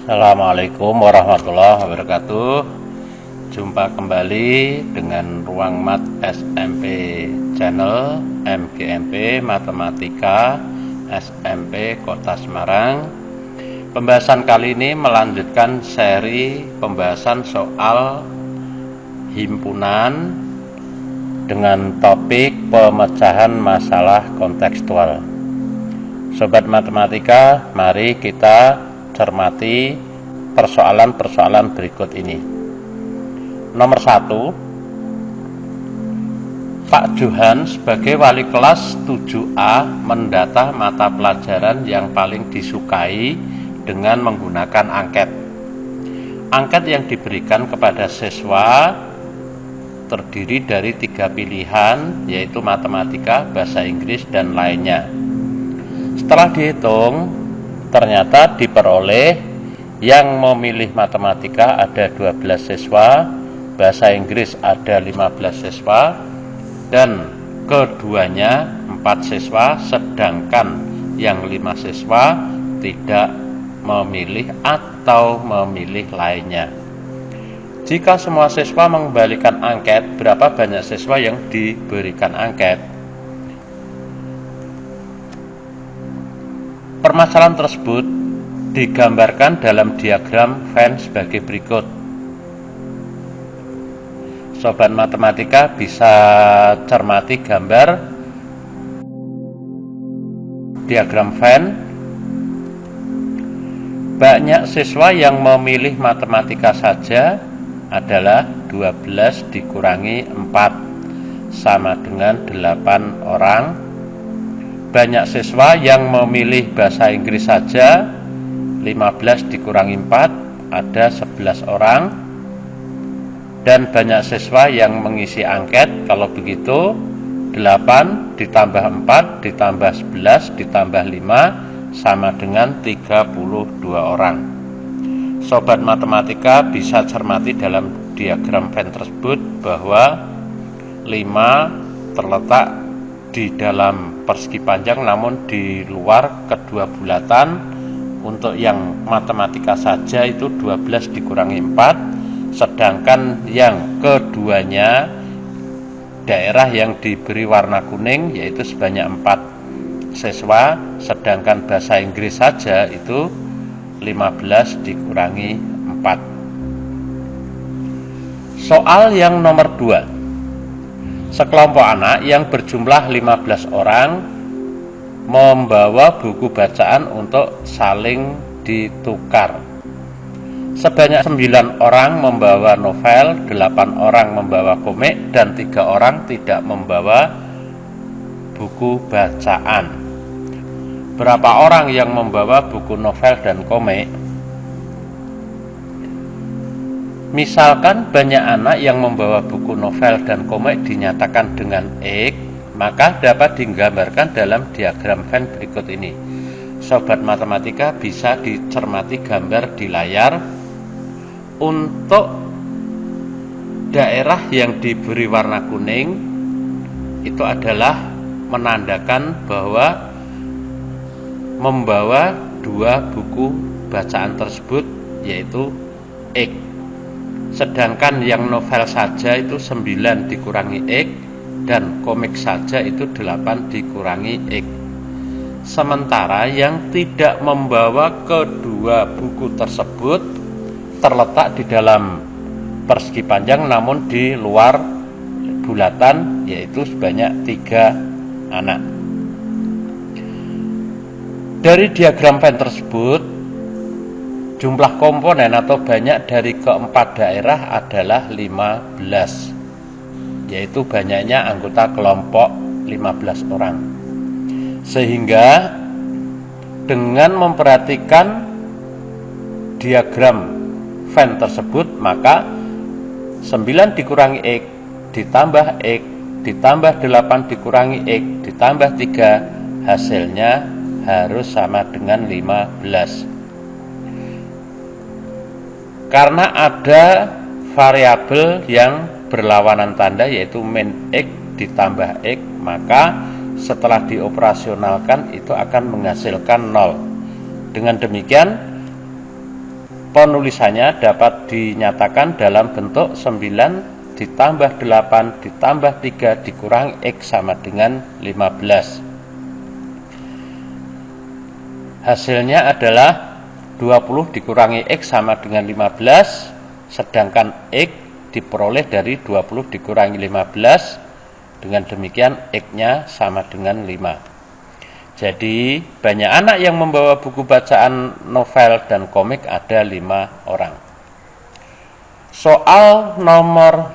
Assalamualaikum warahmatullahi wabarakatuh. Jumpa kembali dengan Ruang Mat SMP Channel MGMP Matematika SMP Kota Semarang. Pembahasan kali ini melanjutkan seri pembahasan soal himpunan dengan topik pemecahan masalah kontekstual. Sobat matematika, mari kita cermati persoalan-persoalan berikut ini. Nomor 1, Pak Johan sebagai wali kelas 7A mendata mata pelajaran yang paling disukai dengan menggunakan angket. Angket yang diberikan kepada siswa terdiri dari 3 pilihan, yaitu matematika, bahasa Inggris, dan lainnya. Setelah dihitung, ternyata diperoleh yang memilih matematika ada 12 siswa, bahasa Inggris ada 15 siswa, dan keduanya 4 siswa, sedangkan yang 5 siswa tidak memilih atau memilih lainnya. Jika semua siswa mengembalikan angket, berapa banyak siswa yang diberikan angket? Permasalahan tersebut digambarkan dalam diagram Venn sebagai berikut. Sobat matematika bisa cermati gambar diagram Venn. Banyak siswa yang memilih matematika saja adalah 12 dikurangi 4 sama dengan 8 orang. Banyak siswa yang memilih bahasa Inggris saja 15 dikurangi 4 ada 11 orang. Dan banyak siswa yang mengisi angket, kalau begitu 8 ditambah 4 ditambah 11 ditambah 5 sama dengan 32 orang. Sobat matematika bisa cermati dalam diagram Venn tersebut bahwa 5 terletak di dalam persegi panjang namun di luar kedua bulatan. Untuk yang matematika saja itu 12 dikurangi 4, sedangkan yang keduanya daerah yang diberi warna kuning yaitu sebanyak 4 siswa, sedangkan bahasa Inggris saja itu 15 dikurangi 4. Soal yang nomor 2. Sekelompok anak yang berjumlah 15 orang membawa buku bacaan untuk saling ditukar. Sebanyak 9 orang membawa novel, 8 orang membawa komik, dan 3 orang tidak membawa buku bacaan. Berapa orang yang membawa buku novel dan komik? Misalkan banyak anak yang membawa buku novel dan komik dinyatakan dengan X, maka dapat digambarkan dalam diagram Venn berikut ini. Sobat matematika bisa dicermati gambar di layar. Untuk daerah yang diberi warna kuning itu adalah menandakan bahwa membawa 2 buku bacaan tersebut yaitu X. Sedangkan yang novel saja itu 9 dikurangi X dan komik saja itu 8 dikurangi X. Sementara yang tidak membawa kedua buku tersebut terletak di dalam persegi panjang namun di luar bulatan yaitu sebanyak 3 anak. Dari diagram Venn tersebut, jumlah komponen atau banyak dari keempat daerah adalah 15, yaitu banyaknya anggota kelompok 15 orang. Sehingga dengan memperhatikan diagram Venn tersebut, maka 9 dikurangi X ditambah X ditambah 8 dikurangi X ditambah 3 hasilnya harus sama dengan 15. Karena ada variabel yang berlawanan tanda yaitu min X ditambah X, maka setelah dioperasionalkan itu akan menghasilkan 0. Dengan demikian Penulisannya dapat dinyatakan dalam bentuk 9 ditambah 8 ditambah 3 dikurangi X sama dengan 15. Hasilnya adalah 20 dikurangi X sama dengan 15, sedangkan X diperoleh dari 20 dikurangi 15. Dengan demikian X-nya sama dengan 5. Jadi banyak anak yang membawa buku bacaan novel dan komik ada 5 orang. Soal nomor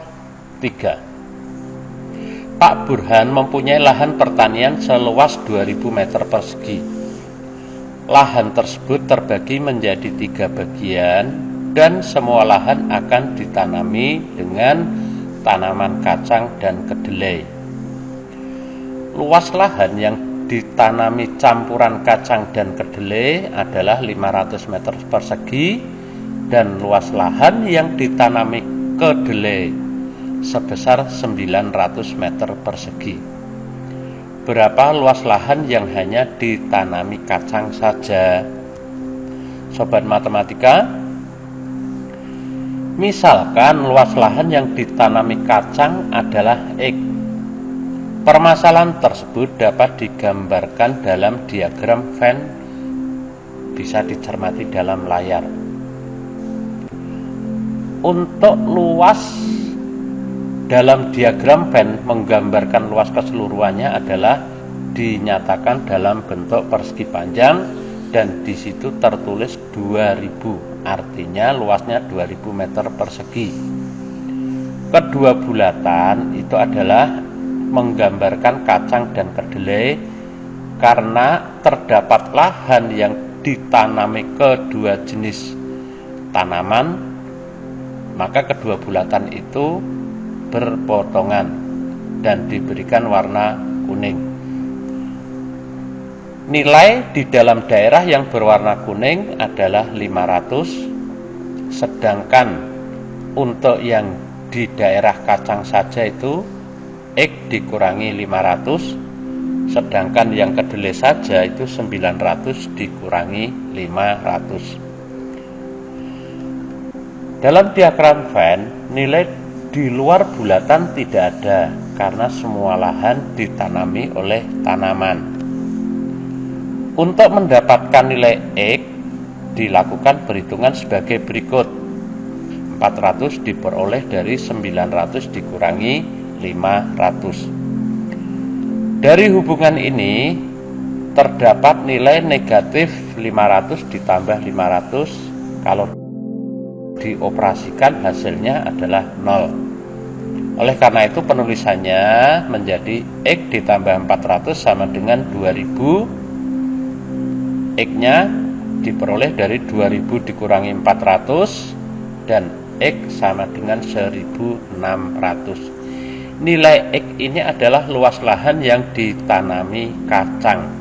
3. Pak Burhan mempunyai lahan pertanian seluas 2000 meter persegi. Lahan tersebut terbagi menjadi 3 bagian dan semua lahan akan ditanami dengan tanaman kacang dan kedelai. Luas lahan yang ditanami campuran kacang dan kedelai adalah 500 meter persegi dan luas lahan yang ditanami kedelai sebesar 900 meter persegi. Berapa luas lahan yang hanya ditanami kacang saja? Sobat matematika, misalkan luas lahan yang ditanami kacang adalah X. Permasalahan tersebut dapat digambarkan dalam diagram Venn, bisa dicermati dalam layar. Untuk luas dalam diagram Venn menggambarkan luas keseluruhannya adalah dinyatakan dalam bentuk persegi panjang dan di situ tertulis 2000, artinya luasnya 2000 meter persegi. Kedua bulatan itu adalah menggambarkan kacang dan kedelai karena terdapat lahan yang ditanami kedua jenis tanaman, maka kedua bulatan itu berpotongan dan diberikan warna kuning. Nilai di dalam daerah yang berwarna kuning adalah 500, sedangkan untuk yang di daerah kacang saja itu X dikurangi 500, sedangkan yang kedelai saja itu 900 dikurangi 500. Dalam diagram Venn, nilai di luar bulatan tidak ada karena semua lahan ditanami oleh tanaman. Untuk mendapatkan nilai X dilakukan perhitungan sebagai berikut. 400 diperoleh dari 900 dikurangi 500. Dari hubungan ini terdapat nilai negatif 500 ditambah 500. Kalau dioperasikan hasilnya adalah 0. Oleh karena itu penulisannya menjadi X ditambah 400 sama dengan 2000. X-nya diperoleh dari 2000 dikurangi 400 dan X sama dengan 1600. Nilai X ini adalah luas lahan yang ditanami kacang.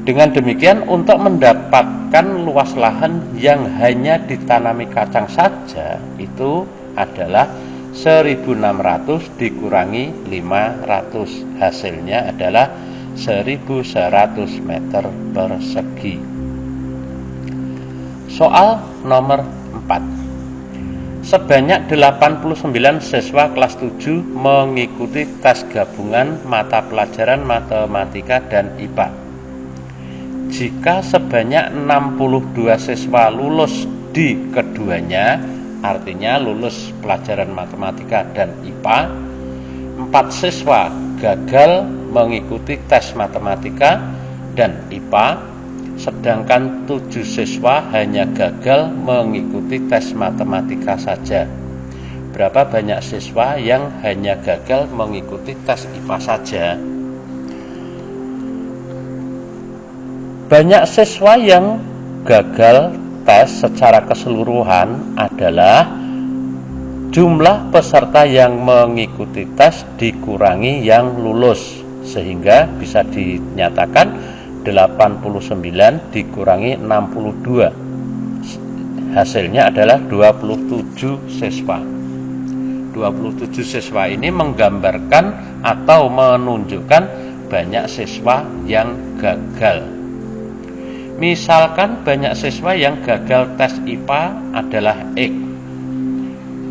Dengan demikian, untuk mendapatkan luas lahan yang hanya ditanami kacang saja, itu adalah 1600 dikurangi 500. Hasilnya adalah 1100 meter persegi. Soal nomor 4. Sebanyak 89 siswa kelas 7 mengikuti tes gabungan mata pelajaran matematika dan IPA. Jika sebanyak 62 siswa lulus di keduanya, artinya lulus pelajaran matematika dan IPA, 4 siswa gagal mengikuti tes matematika dan IPA, sedangkan 7 siswa hanya gagal mengikuti tes matematika saja. Berapa banyak siswa yang hanya gagal mengikuti tes IPA saja? Banyak siswa yang gagal tes secara keseluruhan adalah jumlah peserta yang mengikuti tes dikurangi yang lulus, sehingga bisa dinyatakan 89 dikurangi 62. Hasilnya adalah 27 siswa. 27 siswa ini menggambarkan atau menunjukkan banyak siswa yang gagal. Misalkan banyak siswa yang gagal tes IPA adalah X.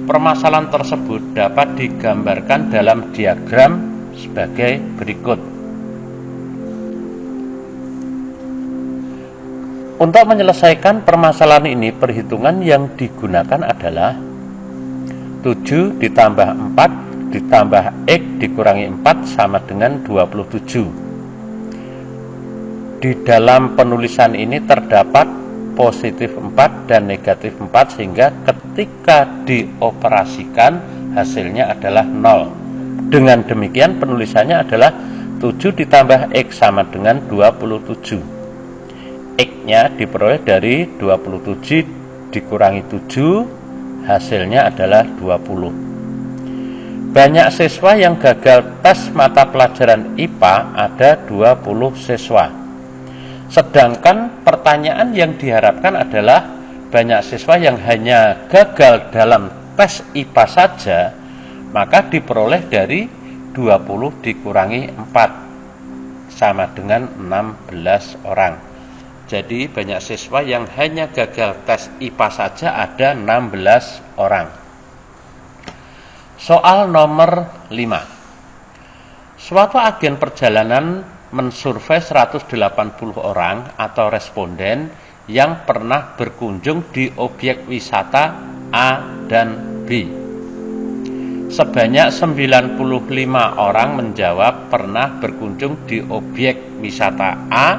Permasalahan tersebut dapat digambarkan dalam diagram sebagai berikut. Untuk menyelesaikan permasalahan ini, perhitungan yang digunakan adalah 7 ditambah 4 ditambah X dikurangi 4 sama dengan 27. Di dalam penulisan ini terdapat positif 4 dan negatif 4, sehingga ketika dioperasikan hasilnya adalah 0. Dengan demikian penulisannya adalah 7 ditambah X sama dengan 27. X-nya diperoleh dari 27 dikurangi 7, hasilnya adalah 20. Banyak siswa yang gagal tes mata pelajaran IPA ada 20 siswa. Sedangkan pertanyaan yang diharapkan adalah banyak siswa yang hanya gagal dalam tes IPA saja, maka diperoleh dari 20 dikurangi 4 sama dengan 16 orang. Jadi banyak siswa yang hanya gagal tes IPA saja ada 16 orang. Soal nomor 5. Suatu agen perjalanan mensurvei 180 orang atau responden yang pernah berkunjung di objek wisata A dan B. Sebanyak 95 orang menjawab pernah berkunjung di objek wisata A,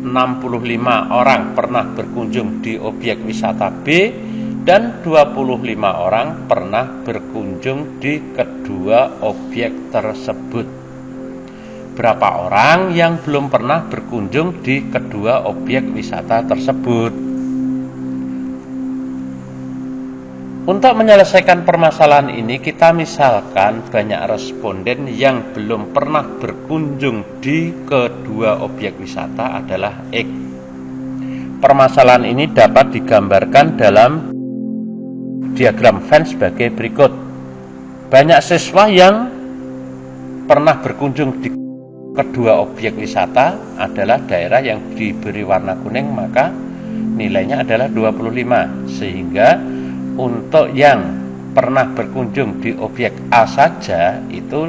65 orang pernah berkunjung di objek wisata B, dan 25 orang pernah berkunjung di kedua objek tersebut. Berapa orang yang belum pernah berkunjung di kedua objek wisata tersebut? Untuk menyelesaikan permasalahan ini, kita misalkan banyak responden yang belum pernah berkunjung di kedua objek wisata adalah X. Permasalahan ini dapat digambarkan dalam diagram Venn sebagai berikut. Banyak siswa yang pernah berkunjung di kedua objek wisata adalah daerah yang diberi warna kuning, maka nilainya adalah 25. Sehingga untuk yang pernah berkunjung di objek A saja itu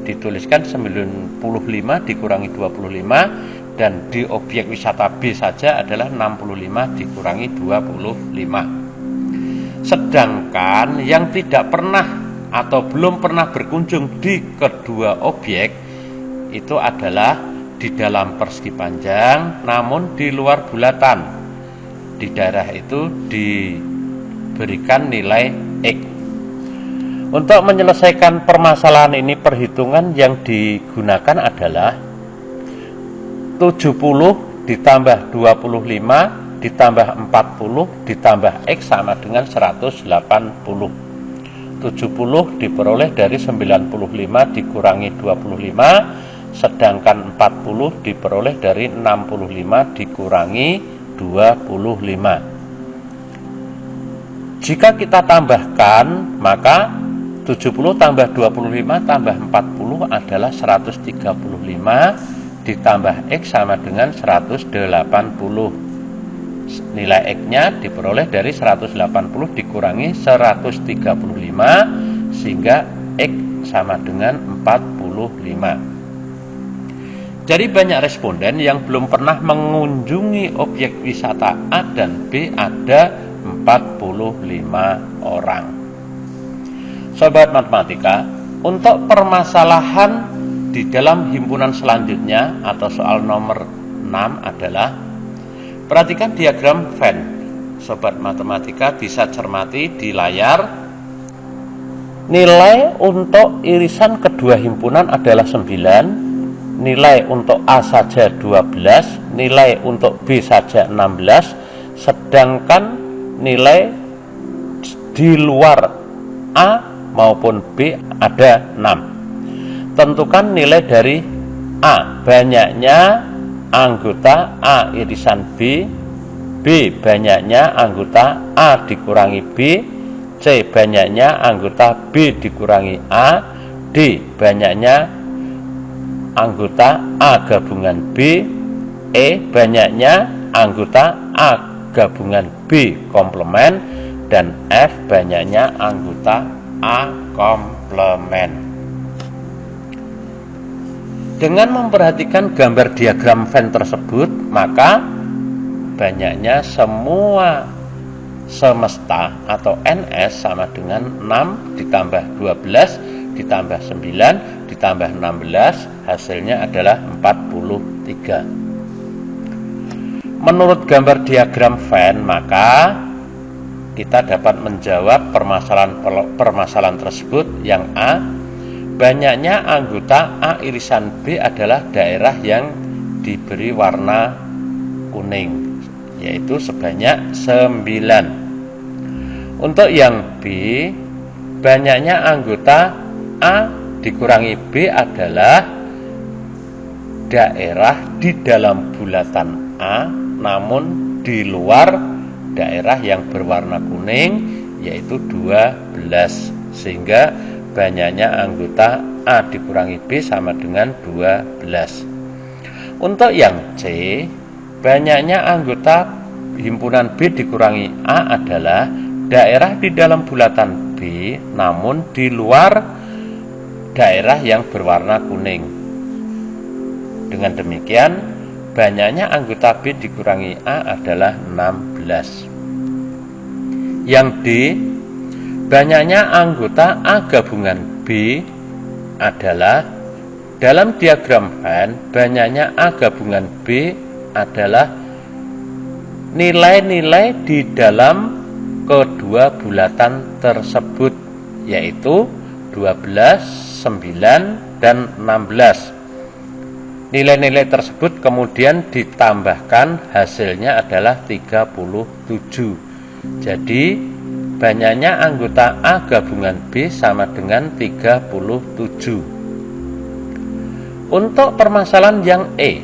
dituliskan 95 dikurangi 25, dan di objek wisata B saja adalah 65 dikurangi 25. Sedangkan yang tidak pernah atau belum pernah berkunjung di kedua objek itu adalah di dalam persegi panjang namun di luar bulatan. Di daerah itu diberikan nilai X. Untuk menyelesaikan permasalahan ini, perhitungan yang digunakan adalah 70 ditambah 25 ditambah 40 ditambah X sama dengan 180. 70 diperoleh dari 95 dikurangi 25, sedangkan 40 diperoleh dari 65 dikurangi 25. Jika kita tambahkan, maka 70 tambah 25 tambah 40 adalah 135 ditambah X sama dengan 180. Nilai X-nya diperoleh dari 180 dikurangi 135, sehingga X sama dengan 45. Jadi banyak responden yang belum pernah mengunjungi objek wisata A dan B ada 45 orang. Sobat matematika, untuk permasalahan di dalam himpunan selanjutnya atau soal nomor 6 adalah, perhatikan diagram Venn. Sobat matematika bisa cermati di layar. Nilai untuk irisan kedua himpunan adalah 9. Nilai untuk A saja 12, nilai untuk B saja 16, sedangkan nilai di luar A maupun B ada 6. Tentukan nilai dari A, banyaknya anggota A irisan B, B banyaknya anggota A dikurangi B, C banyaknya anggota B dikurangi A, D banyaknya anggota A gabungan B, E. Banyaknya anggota A gabungan B komplement, dan F. Banyaknya anggota A komplement. Dengan memperhatikan gambar diagram Venn tersebut, maka banyaknya semua semesta atau NS sama dengan 6 ditambah 12 ditambah 9 ditambah 16, hasilnya adalah 43. Menurut gambar diagram Venn, maka kita dapat menjawab permasalahan tersebut. Yang A, banyaknya anggota A irisan B adalah daerah yang diberi warna kuning, yaitu sebanyak 9. Untuk yang B, banyaknya anggota A dikurangi B adalah daerah di dalam bulatan A namun di luar daerah yang berwarna kuning, yaitu 12, sehingga banyaknya anggota A dikurangi B sama dengan 12. Untuk yang C, banyaknya anggota himpunan B dikurangi A adalah daerah di dalam bulatan B namun di luar daerah yang berwarna kuning. Dengan demikian, banyaknya anggota B dikurangi A adalah 16. Yang D, banyaknya anggota A gabungan B adalah, dalam diagram Venn, banyaknya A gabungan B adalah nilai-nilai di dalam kedua bulatan tersebut, yaitu 12, 9, dan 16. Nilai-nilai tersebut kemudian ditambahkan, hasilnya adalah 37. Jadi banyaknya anggota A gabungan B sama dengan 37. Untuk permasalahan yang E,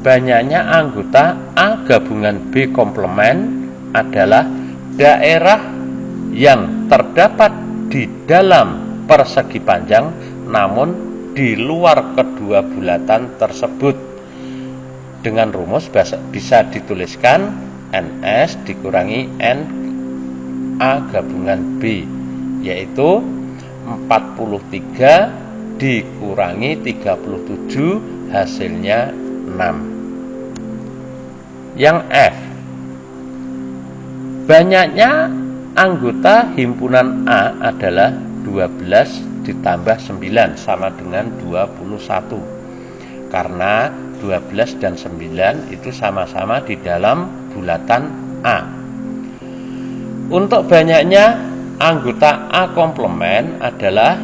banyaknya anggota A gabungan B komplement adalah daerah yang terdapat di dalam persegi panjang namun di luar kedua bulatan tersebut. Dengan rumus bisa dituliskan NS dikurangi N A gabungan B, yaitu 43 dikurangi 37, hasilnya 6. Yang F, banyaknya anggota himpunan A adalah 12 ditambah 9 sama dengan 21, karena 12 dan 9 itu sama-sama di dalam bulatan A. Untuk banyaknya anggota A komplement adalah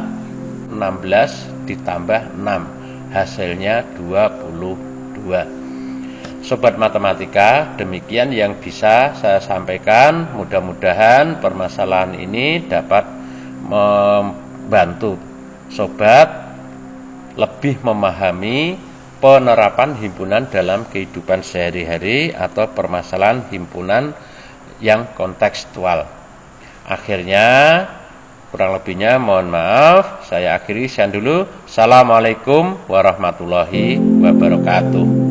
16 ditambah 6, hasilnya 22. Sobat matematika, demikian yang bisa saya sampaikan. Mudah-mudahan permasalahan ini dapat membantu sobat lebih memahami penerapan himpunan dalam kehidupan sehari-hari atau permasalahan himpunan yang kontekstual. Akhirnya, kurang lebihnya mohon maaf, saya akhiri sekian dulu. Assalamualaikum warahmatullahi wabarakatuh.